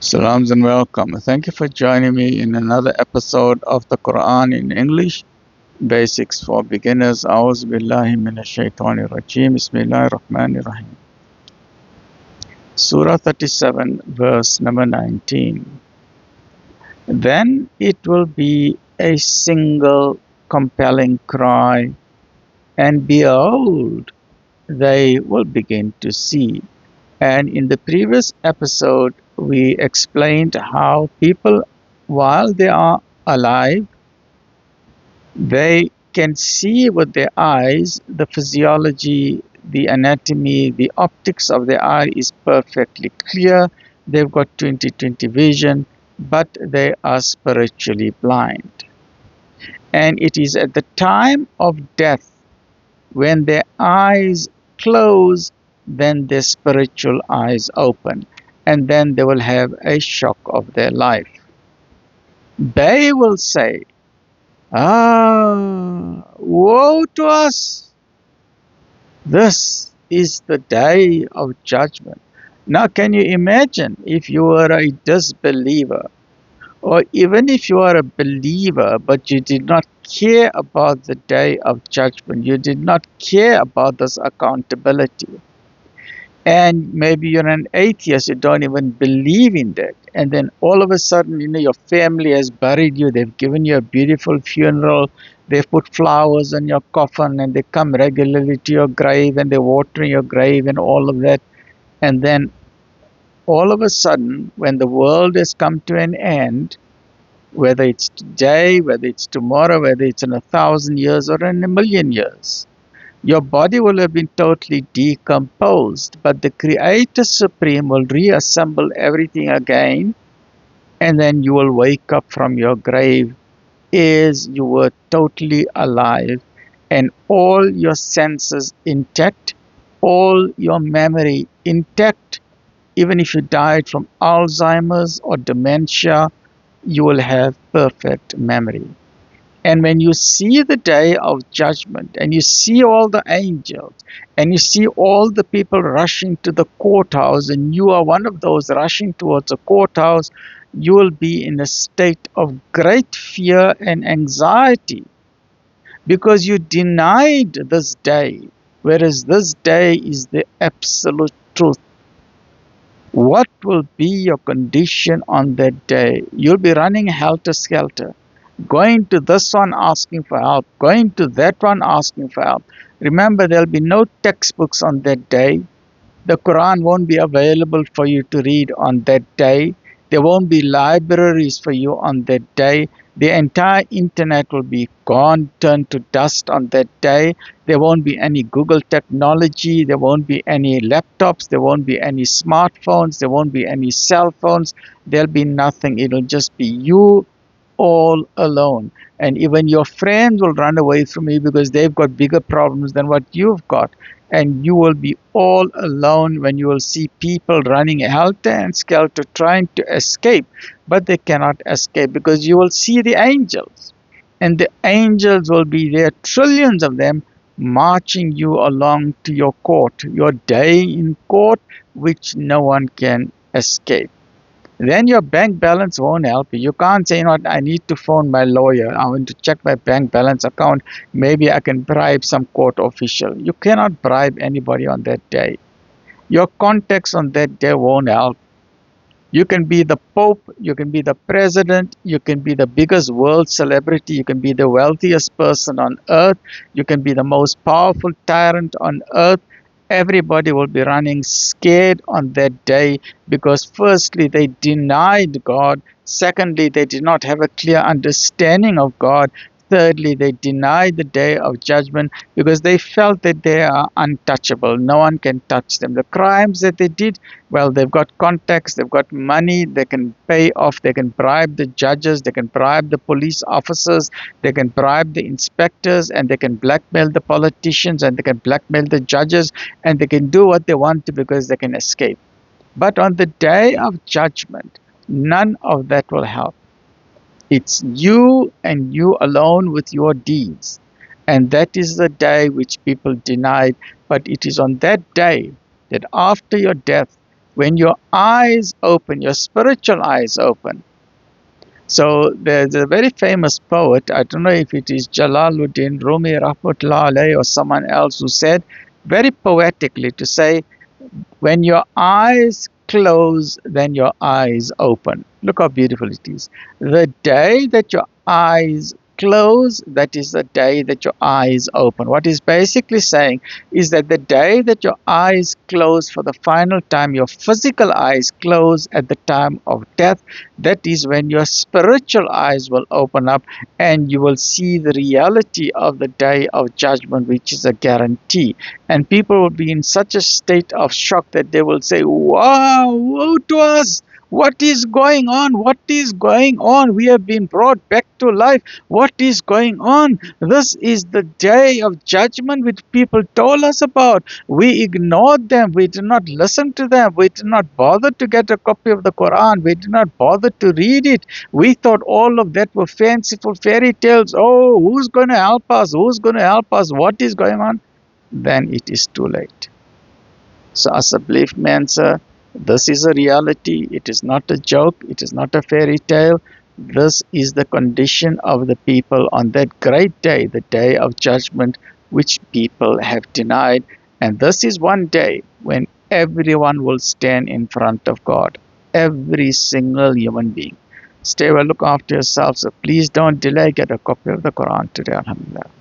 Salams and welcome. Thank you for joining me in another episode of the Quran in English, Basics for Beginners. A'udhu billahi minash shaitanir rajeem. Bismillahir Rahmanir Rahim. Surah 37, verse number 19. Then it will be a single compelling cry, and behold, they will begin to see. And in the previous episode, we explained how people, while they are alive, they can see with their eyes the physiology, the anatomy, the optics of their eye is perfectly clear. They've got 20/20 vision, but they are spiritually blind. And it is at the time of death when their eyes close, then their spiritual eyes open, and then they will have a shock of their life. They will say, woe to us! This is the day of judgment. Now, can you imagine if you were a disbeliever, or even if you are a believer, but you did not care about the day of judgment, you did not care about this accountability, and maybe you're an atheist, you don't even believe in that, and then all of a sudden, your family has buried you, they've given you a beautiful funeral, they've put flowers on your coffin, and they come regularly to your grave, and they're watering your grave and all of that, and then all of a sudden, when the world has come to an end, whether it's today, whether it's tomorrow, whether it's in 1,000 years or in 1,000,000 years, your body will have been totally decomposed, but the Creator Supreme will reassemble everything again, and then you will wake up from your grave as you were totally alive, and all your senses intact, all your memory intact. Even if you died from Alzheimer's or dementia, you will have perfect memory. And when you see the day of judgment, and you see all the angels, and you see all the people rushing to the courthouse, and you are one of those rushing towards the courthouse, you will be in a state of great fear and anxiety, because you denied this day, whereas this day is the absolute truth. What will be your condition on that day? You'll be running helter-skelter, going to this one asking for help, going to that one asking for help. Remember, there'll be no textbooks on that day. The Quran won't be available for you to read on that day. There won't be libraries for you on that day. The entire internet will be gone, turned to dust on that day. There won't be any Google technology. There won't be any laptops. There won't be any smartphones. There won't be any cell phones. There'll be nothing. It'll just be you all alone. And even your friends will run away from you because they've got bigger problems than what you've got. And you will be all alone when you will see people running helter and skelter trying to escape, but they cannot escape because you will see the angels, and the angels will be there, trillions of them, marching you along to your court, your day in court, which no one can escape. Then your bank balance won't help you. You can't say, I need to phone my lawyer. I want to check my bank balance account. Maybe I can bribe some court official. You cannot bribe anybody on that day. Your contacts on that day won't help. You can be the Pope, you can be the president, you can be the biggest world celebrity, you can be the wealthiest person on earth, you can be the most powerful tyrant on earth. Everybody will be running scared on that day because firstly, they denied God. Secondly, they did not have a clear understanding of God. Thirdly, they denied the day of judgment because they felt that they are untouchable. No one can touch them. The crimes that they did, well, they've got contacts, they've got money, they can pay off, they can bribe the judges, they can bribe the police officers, they can bribe the inspectors, and they can blackmail the politicians, and they can blackmail the judges, and they can do what they want to because they can escape. But on the day of judgment, none of that will help. It's you and you alone with your deeds. And that is the day which people denied. But it is on that day that after your death, When your eyes open, your spiritual eyes open. So there's a very famous poet, I don't know if it is Jalaluddin Rumi Rahmatullah Alayhi or someone else, who said very poetically to say, when your eyes close, then your eyes open. Look how beautiful it is. The day that your eyes close, that is the day that your eyes open. What he's basically saying is that the day that your eyes close for the final time, your physical eyes close at the time of death, that is when your spiritual eyes will open up and you will see the reality of the day of judgment, which is a guarantee. And people will be in such a state of shock that they will say, wow, woe to us! What is going on? What is going on? We have been brought back to life. What is going on? This is the day of judgment which people told us about. We ignored them. We did not listen to them. We did not bother to get a copy of the Quran. We did not bother to read it. We thought all of that were fanciful fairy tales. Oh, who's going to help us? Who's going to help us? What is going on? Then it is too late. So as a belief man, sir, this is a reality. It is not a joke. It is not a fairy tale. This is the condition of the people on that great day, the day of judgment, which people have denied. And this is one day when everyone will stand in front of God. Every single human being. Stay well, look after yourselves. So please don't delay. Get a copy of the Quran today. Alhamdulillah.